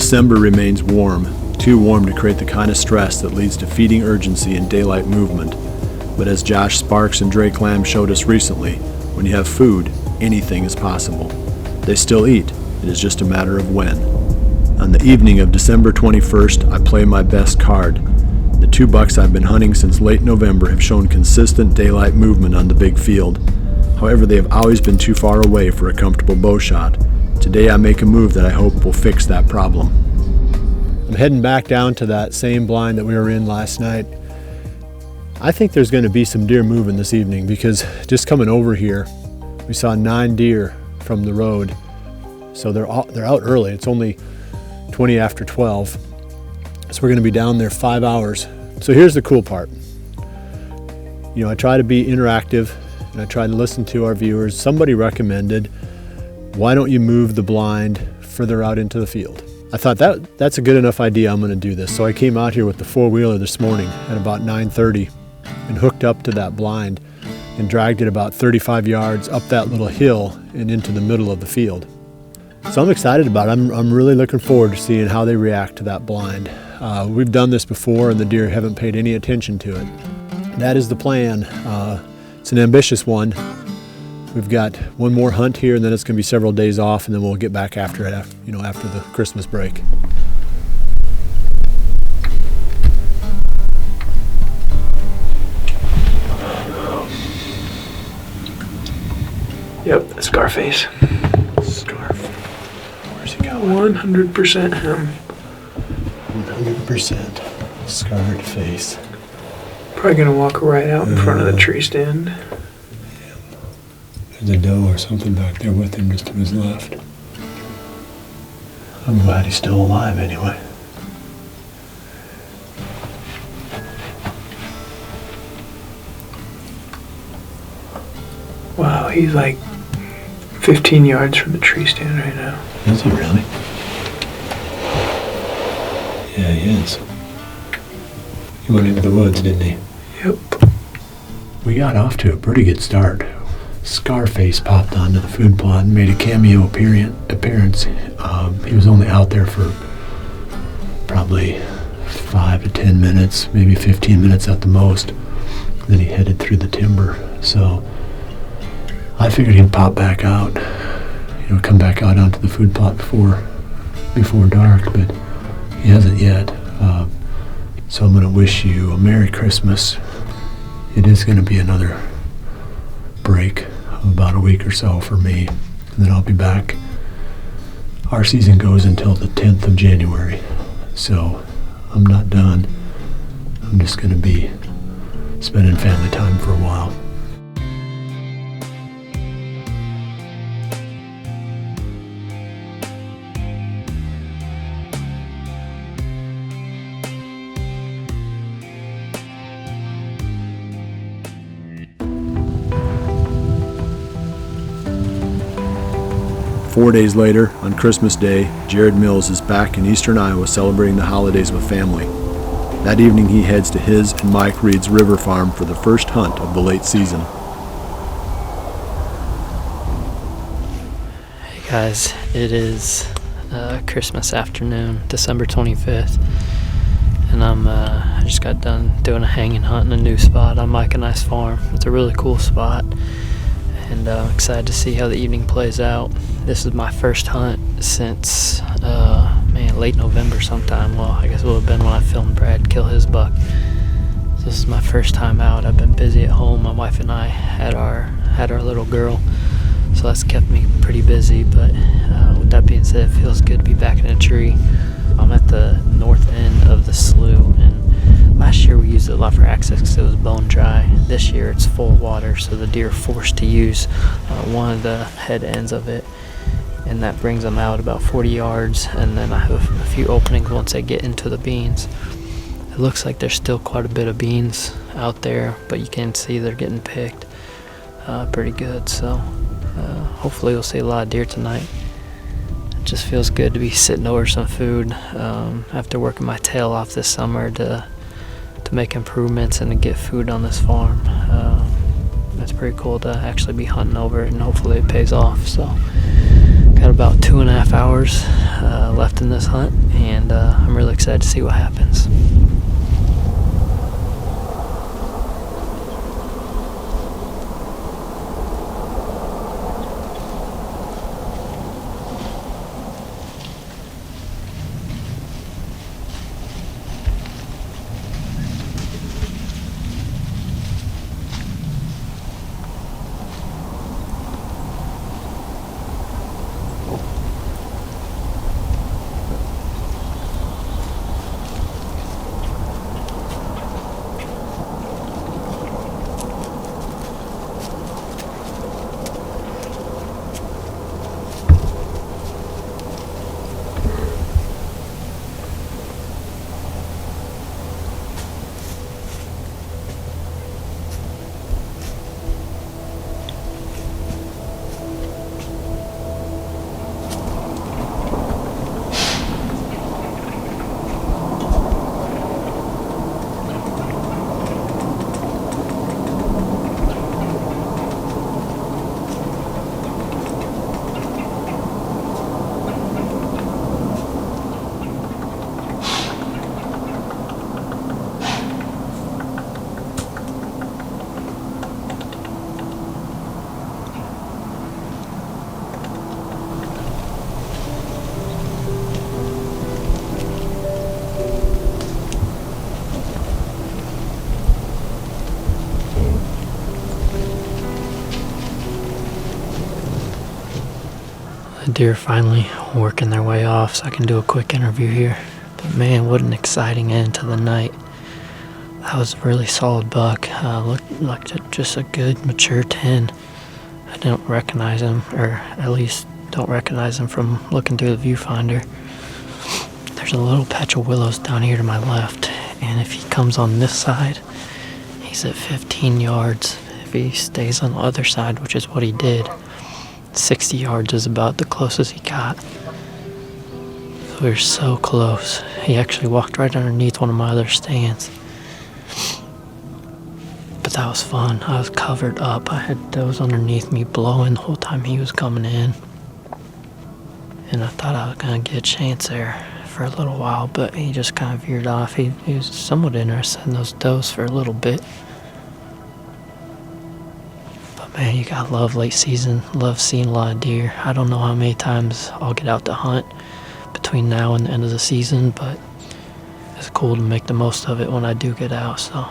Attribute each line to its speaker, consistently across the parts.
Speaker 1: December remains warm, too warm to create the kind of stress that leads to feeding urgency and daylight movement. But as Josh Sparks and Drake Lamb showed us recently, when you have food, anything is possible. They still eat, it is just a matter of when. On the evening of December 21st, I play my best card. The 2 bucks I've been hunting since late November have shown consistent daylight movement on the big field. However, they have always been too far away for a comfortable bow shot. Today I make a move that I hope will fix that problem. I'm heading back down to that same blind that we were in last night. I think there's going to be some deer moving this evening because just coming over here, we saw 9 deer from the road. So they're out early. It's only 20 after 12. So we're going to be down there 5 hours. So here's the cool part. You know, I try to be interactive and I try to listen to our viewers. Somebody recommended, why don't you move the blind further out into the field? I thought that's a good enough idea. I'm going to do this. So I came out here with the 4-wheeler this morning at about 9:30 and hooked up to that blind and dragged it about 35 yards up that little hill and into the middle of the field. So I'm excited about it. I'm really looking forward to seeing how they react to that blind. We've done this before and the deer haven't paid any attention to it. That is the plan. It's an ambitious one. We've got one more hunt here and then it's going to be several days off and then we'll get back after it, after the Christmas break.
Speaker 2: Yep, Scarface.
Speaker 1: Where's he going?
Speaker 2: 100% him.
Speaker 1: 100% scarred face.
Speaker 2: Probably gonna walk right out in front of the tree stand.
Speaker 1: There's a doe or something back there with him just to his left. I'm glad he's still alive anyway.
Speaker 2: Wow, he's like 15 yards from the tree stand right now.
Speaker 1: Is he really? Yeah, he is. He went into the woods, didn't he?
Speaker 2: Yep.
Speaker 1: We got off to a pretty good start. Scarface popped onto the food plot and made a cameo appearance. He was only out there for probably 5 to 10 minutes, maybe 15 minutes at the most. Then he headed through the timber. So I figured he'd pop back out, come back out onto the food plot before dark, but he hasn't yet. So I'm going to wish you a Merry Christmas. It is going to be another break of about a week or so for me, and then I'll be back. Our season goes until the 10th of January, so I'm not done. I'm just going to be spending family time for a while. Four days later, on Christmas Day, Jared Mills is back in eastern Iowa celebrating the holidays with family. That evening he heads to his and Mike Reed's river farm for the first hunt of the late season.
Speaker 3: Hey guys, it is Christmas afternoon, December 25th, and I just got done doing a hanging hunt in a new spot on Mike and I's farm. It's a really cool spot, and I'm excited to see how the evening plays out. This is my first hunt since, late November sometime. Well, I guess it would have been when I filmed Brad kill his buck. So this is my first time out. I've been busy at home. My wife and I had our little girl, so that's kept me pretty busy. But with that being said, it feels good to be back in a tree. I'm at the north end of the slough, and last year we used it a lot for access because it was bone dry. This year it's full of water, so the deer are forced to use one of the head ends of it, and that brings them out about 40 yards, and then I have a few openings once they get into the beans. It looks like there's still quite a bit of beans out there, but you can see they're getting picked pretty good, so hopefully we'll see a lot of deer tonight. It just feels good to be sitting over some food after working my tail off this summer to make improvements and to get food on this farm. It's pretty cool to actually be hunting over it, and hopefully it pays off. So got about 2.5 hours left in this hunt, and I'm really excited to see what happens. The deer finally working their way off so I can do a quick interview here. But man, what an exciting end to the night. That was a really solid buck. Looked like just a good mature 10. I didn't recognize him, or at least don't recognize him from looking through the viewfinder. There's a little patch of willows down here to my left, and if he comes on this side, he's at 15 yards. If he stays on the other side, which is what he did, 60 yards is about the closest he got. So we were so close. He actually walked right underneath one of my other stands. But that was fun. I was covered up. I had those underneath me blowing the whole time he was coming in. And I thought I was going to get a chance there for a little while, but he just kind of veered off. He was somewhat interested in those does for a little bit. Man, you gotta love late season, love seeing a lot of deer. I don't know how many times I'll get out to hunt between now and the end of the season, but it's cool to make the most of it when I do get out. So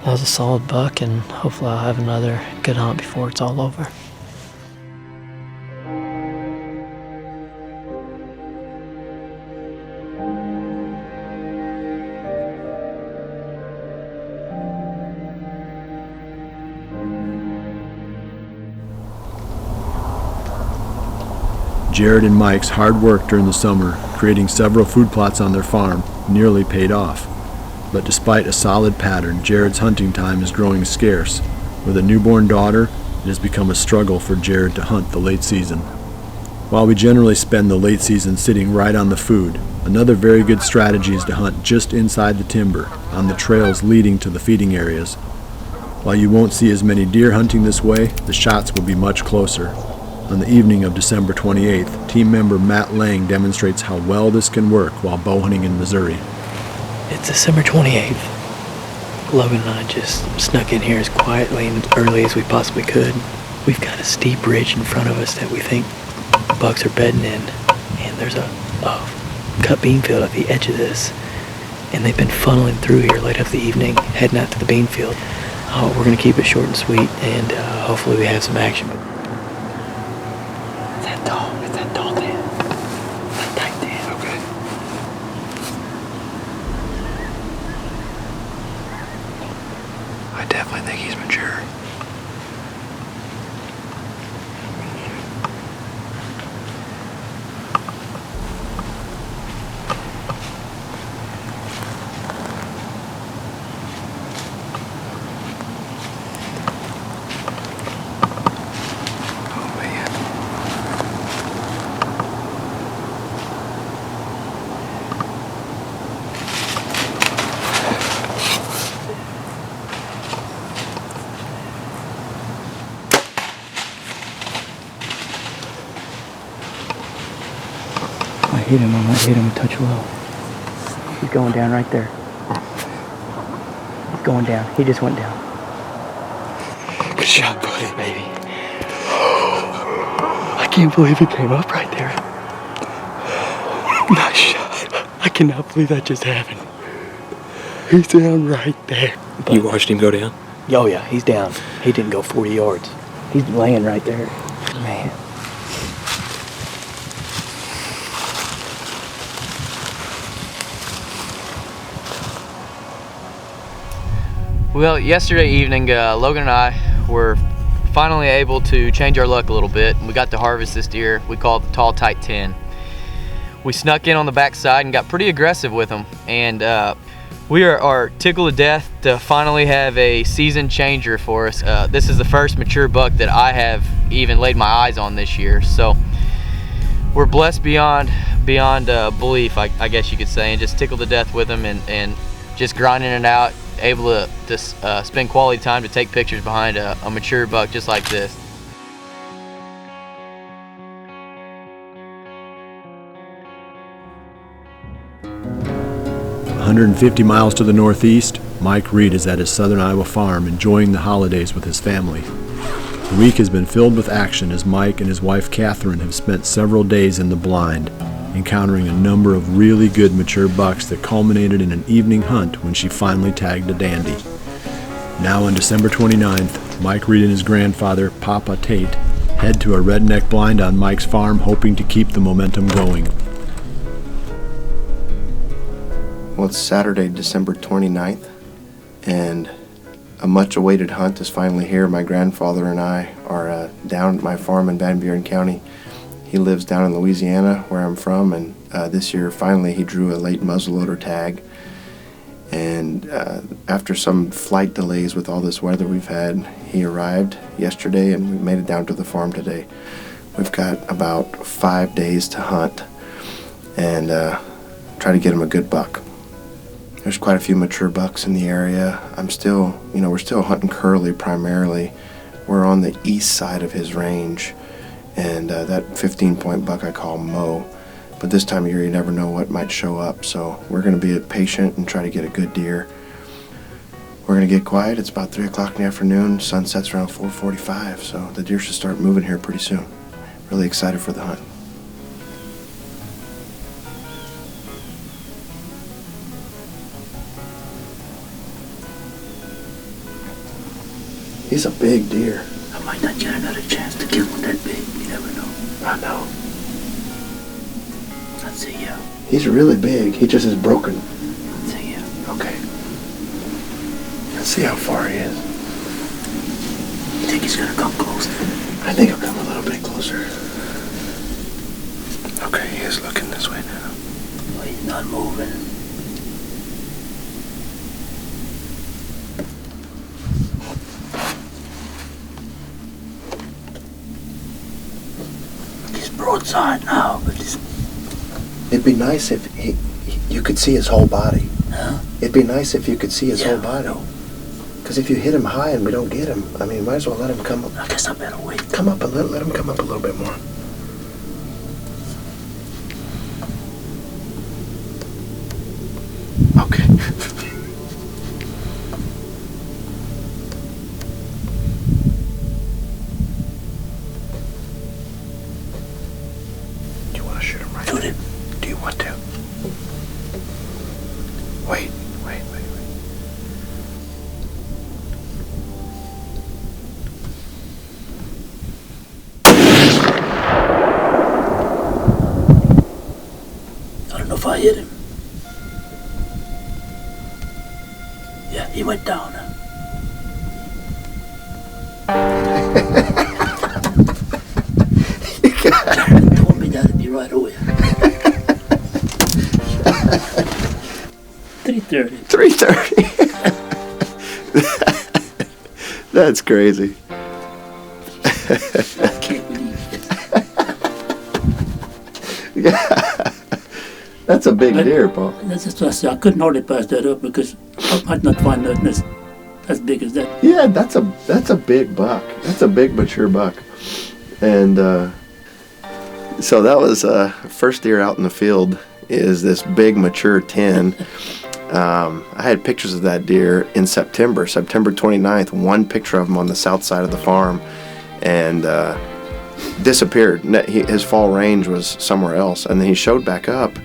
Speaker 3: that was a solid buck, and hopefully I'll have another good hunt before it's all over.
Speaker 1: Jared and Mike's hard work during the summer, creating several food plots on their farm, nearly paid off. But despite a solid pattern, Jared's hunting time is growing scarce. With a newborn daughter, it has become a struggle for Jared to hunt the late season. While we generally spend the late season sitting right on the food, another very good strategy is to hunt just inside the timber, on the trails leading to the feeding areas. While you won't see as many deer hunting this way, the shots will be much closer. On the evening of December 28th, team member Matt Lang demonstrates how well this can work while bow hunting in Missouri.
Speaker 2: It's December 28th. Logan and I just snuck in here as quietly and early as we possibly could. We've got a steep ridge in front of us that we think bucks are bedding in, and there's a cut bean field at the edge of this, and they've been funneling through here late up the evening, heading out to the bean field. We're going to keep it short and sweet, and hopefully we have some action. It's that tall Dan. That tight Dan. Okay. I definitely think he's mature. hit him. I might hit him a touch low. He's going down right there. He's going down. He just went down.
Speaker 4: Good shot, buddy.
Speaker 2: Baby. I can't believe he came up right there.
Speaker 4: Nice shot.
Speaker 2: I cannot believe that just happened. He's down right there.
Speaker 4: You watched him go down?
Speaker 2: Oh yeah, he's down. He didn't go 40 yards. He's laying right there. Man.
Speaker 3: Well, yesterday evening, Logan and I were finally able to change our luck a little bit. We got to harvest this deer we call the tall, tight 10. We snuck in on the backside and got pretty aggressive with them, and we are tickled to death to finally have a season changer for us. This is the first mature buck that I have even laid my eyes on this year, so we're blessed beyond belief, I guess you could say, and just tickled to death with them and just grinding it out, able to spend quality time to take pictures behind a mature buck just like this.
Speaker 1: A 150 miles to the northeast, Mike Reed is at his southern Iowa farm enjoying the holidays with his family. The week has been filled with action as Mike and his wife Catherine have spent several days in the blind, encountering a number of really good mature bucks that culminated in an evening hunt when she finally tagged a dandy. Now on December 29th, Mike Reed and his grandfather, Papa Tate, head to a redneck blind on Mike's farm, hoping to keep the momentum going.
Speaker 5: Well, it's Saturday, December 29th, and a much-awaited hunt is finally here. My grandfather and I are down at my farm in Van Buren County. He lives down in Louisiana, where I'm from, and this year, finally, he drew a late muzzleloader tag. And after some flight delays with all this weather we've had, he arrived yesterday, and we made it down to the farm today. We've got about 5 days to hunt and try to get him a good buck. There's quite a few mature bucks in the area. we're still hunting curly primarily. We're on the east side of his range, and that 15-point buck I call Mo. But this time of year, you never know what might show up, so we're going to be patient and try to get a good deer. We're going to get quiet. It's about 3 o'clock in the afternoon. Sun sets around 4:45, so the deer should start moving here pretty soon. Really excited for the hunt. He's a big deer.
Speaker 2: I might not get another chance to kill him that big. You never know.
Speaker 5: I know.
Speaker 2: Let's see ya.
Speaker 5: He's really big. He just is broken.
Speaker 2: Let's see ya.
Speaker 5: Okay. Let's see how far he is.
Speaker 2: You think he's gonna come closer?
Speaker 5: I think he'll come a little bit closer. Okay, he is looking this way now.
Speaker 2: Well, he's not moving. He's broadside now, but he's...
Speaker 5: It'd be nice if you could see his whole body.
Speaker 2: Huh?
Speaker 5: It'd be nice if you could see his whole body.
Speaker 2: No.
Speaker 5: Because if you hit him high and we don't get him, I mean, might as well let him come up.
Speaker 2: I guess I better wait.
Speaker 5: Come up a little, let him come up a little bit more. Okay. Do you want to shoot him right now?
Speaker 2: Shoot him.
Speaker 5: Do you want to? Wait.
Speaker 2: I don't know if I hit him. Yeah, he went down. Jared told me that'd be right away. 3:30.
Speaker 5: 3:30. That's crazy.
Speaker 2: I can't believe it.
Speaker 5: Yeah. That's a big deer, Paul.
Speaker 2: That's just what I said. I couldn't hardly pass that up because I might not find nothing as big as that.
Speaker 5: Yeah, that's a big buck. That's a big mature buck. And So that was first deer out in the field is this big mature 10. I had pictures of that deer in September 29th, one picture of him on the south side of the farm, and disappeared. His fall range was somewhere else, and then he showed back up.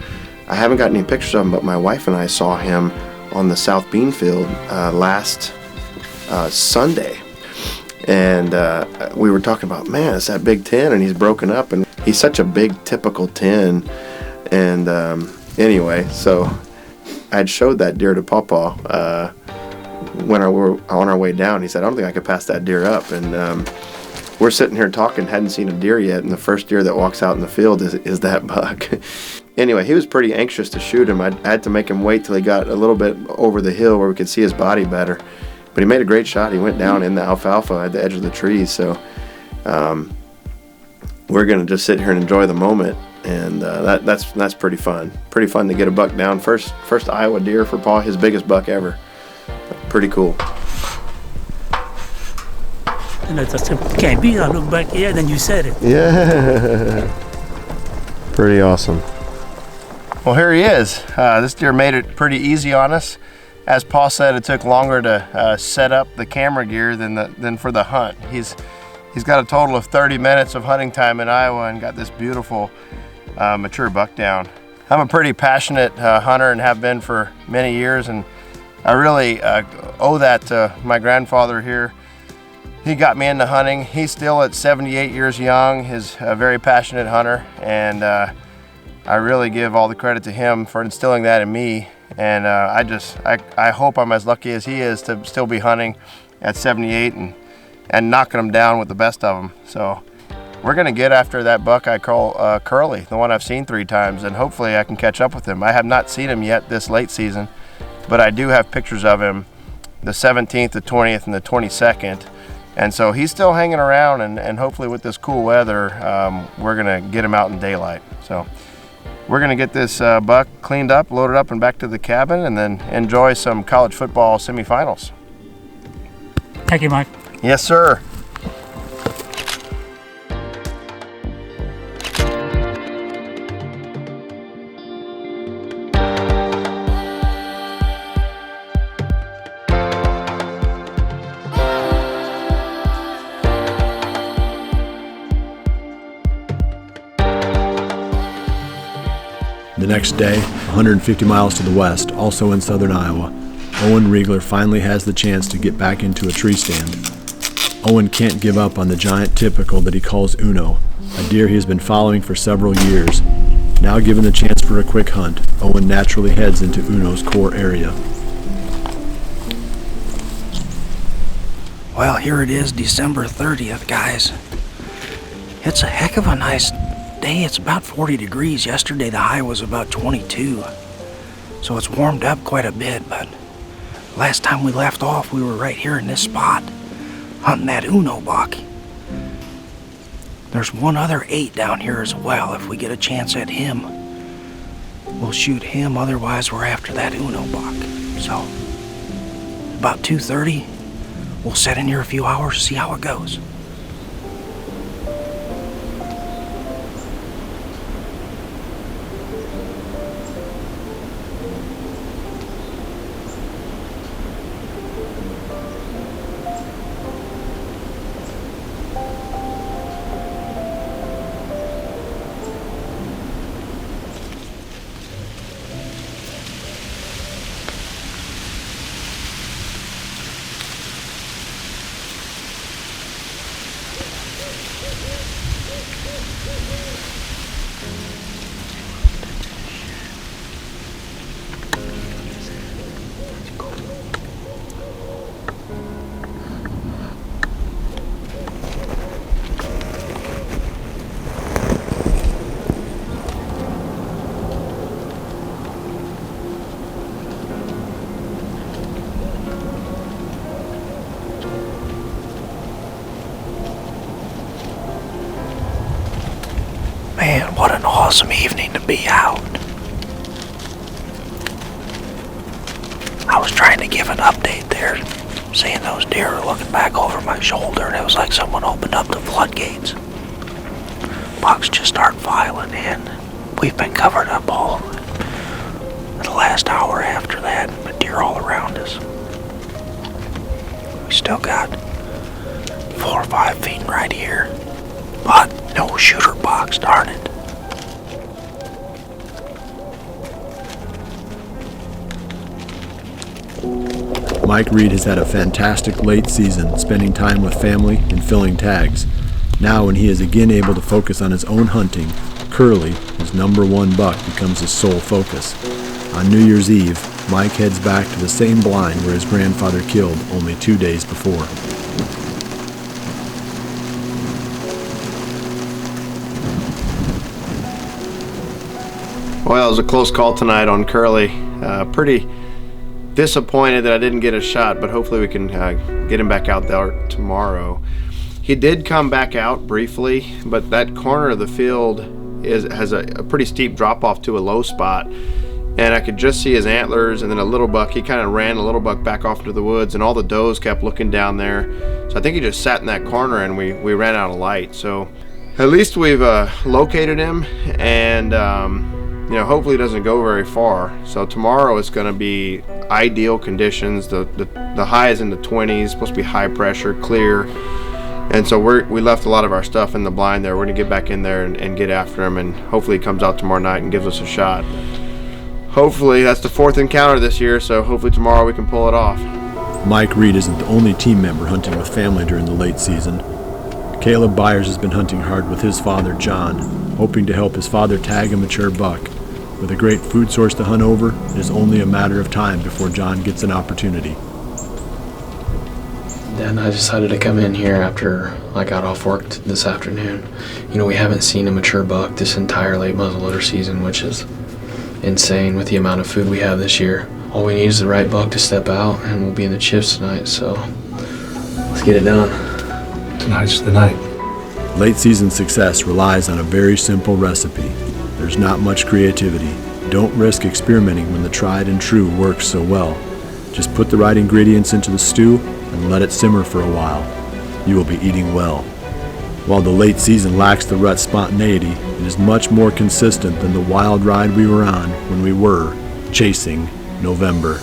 Speaker 5: I haven't got any pictures of him, but my wife and I saw him on the South Bean field last Sunday, and we were talking about, man, it's that big 10, and he's broken up, and he's such a big typical 10. And anyway, so I'd showed that deer to Papa when we were on our way down. He said, I don't think I could pass that deer up. And we're sitting here talking, hadn't seen a deer yet, and the first deer that walks out in the field is that buck. Anyway, he was pretty anxious to shoot him. I had to make him wait till he got a little bit over the hill where we could see his body better. But he made a great shot. He went down in the alfalfa at the edge of the trees. So we're going to just sit here and enjoy the moment. And that's pretty fun. Pretty fun to get a buck down. First Iowa deer for Paul, his biggest buck ever. Pretty cool.
Speaker 6: And I just can't be. I look back here, then you said it.
Speaker 5: Yeah. Pretty awesome. Well, here he is. This deer made it pretty easy on us. As Paul said, it took longer to set up the camera gear than for the hunt. He's got a total of 30 minutes of hunting time in Iowa and got this beautiful mature buck down. I'm a pretty passionate hunter and have been for many years, and I really owe that to my grandfather here. He got me into hunting. He's still at 78 years young. He's a very passionate hunter, and I really give all the credit to him for instilling that in me. And I hope I'm as lucky as he is to still be hunting at 78 and knocking them down with the best of them. So we're gonna get after that buck I call Curly, the one I've seen 3 times, and hopefully I can catch up with him. I have not seen him yet this late season, but I do have pictures of him the 17th, the 20th, and the 22nd. And so he's still hanging around, and hopefully with this cool weather, we're gonna get him out in daylight. So we're gonna get this buck cleaned up, loaded up, and back to the cabin, and then enjoy some college football semifinals.
Speaker 6: Thank you, Mike.
Speaker 5: Yes, sir.
Speaker 1: The next day, 150 miles to the west, also in southern Iowa, Owen Riegler finally has the chance to get back into a tree stand. Owen can't give up on the giant typical that he calls Uno, a deer he has been following for several years. Now given the chance for a quick hunt, Owen naturally heads into Uno's core area.
Speaker 7: Well, here it is, December 30th, guys. It's a heck of a nice day. It's about 40 degrees. Yesterday the high was about 22. So it's warmed up quite a bit, but last time we left off, we were right here in this spot, hunting that Uno buck. There's one other 8 down here as well. If we get a chance at him, we'll shoot him. Otherwise, we're after that Uno buck. So, about 2:30, we'll set in here a few hours, see how it goes. Man, what an awesome evening to be out. I was trying to give an update there, seeing those deer looking back over my shoulder, and it was like someone opened up the floodgates. bucks just start filing in. We've been covered up all the last hour after that, but deer all around us. We still got 4 or 5 feeding right here, but no shooter bucks, darn it.
Speaker 1: Mike Reed has had a fantastic late season, spending time with family and filling tags. Now when he is again able to focus on his own hunting, Curly, his #1 buck, becomes his sole focus. On New Year's Eve, Mike heads back to the same blind where his grandfather killed only 2 days before.
Speaker 5: Well, it was a close call tonight on Curly. Pretty disappointed that I didn't get a shot, but hopefully we can get him back out there tomorrow. He did come back out briefly, but that corner of the field has a pretty steep drop off to a low spot, and I could just see his antlers, and then a little buck. He kind of ran a little buck back off into the woods, and all the does kept looking down there. So I think he just sat in that corner, and we ran out of light. So at least we've located him, and hopefully it doesn't go very far. So tomorrow it's going to be ideal conditions. The high is in the 20s, supposed to be high pressure, clear. And so we left a lot of our stuff in the blind there. We're going to get back in there and get after him, and hopefully he comes out tomorrow night and gives us a shot. Hopefully that's the 4th encounter this year, so hopefully tomorrow we can pull it off.
Speaker 1: Mike Reed isn't the only team member hunting with family during the late season. Caleb Byers has been hunting hard with his father, John, hoping to help his father tag a mature buck. With a great food source to hunt over, it is only a matter of time before John gets an opportunity.
Speaker 8: Then I decided to come in here after I got off work this afternoon. We haven't seen a mature buck this entire late muzzleloader season, which is insane with the amount of food we have this year. All we need is the right buck to step out, and we'll be in the chips tonight, so let's get it done.
Speaker 4: Tonight's the night.
Speaker 1: Late season success relies on a very simple recipe. There's not much creativity. Don't risk experimenting when the tried and true works so well. Just put the right ingredients into the stew and let it simmer for a while. You will be eating well. While the late season lacks the rut spontaneity, it is much more consistent than the wild ride we were on when we were chasing November.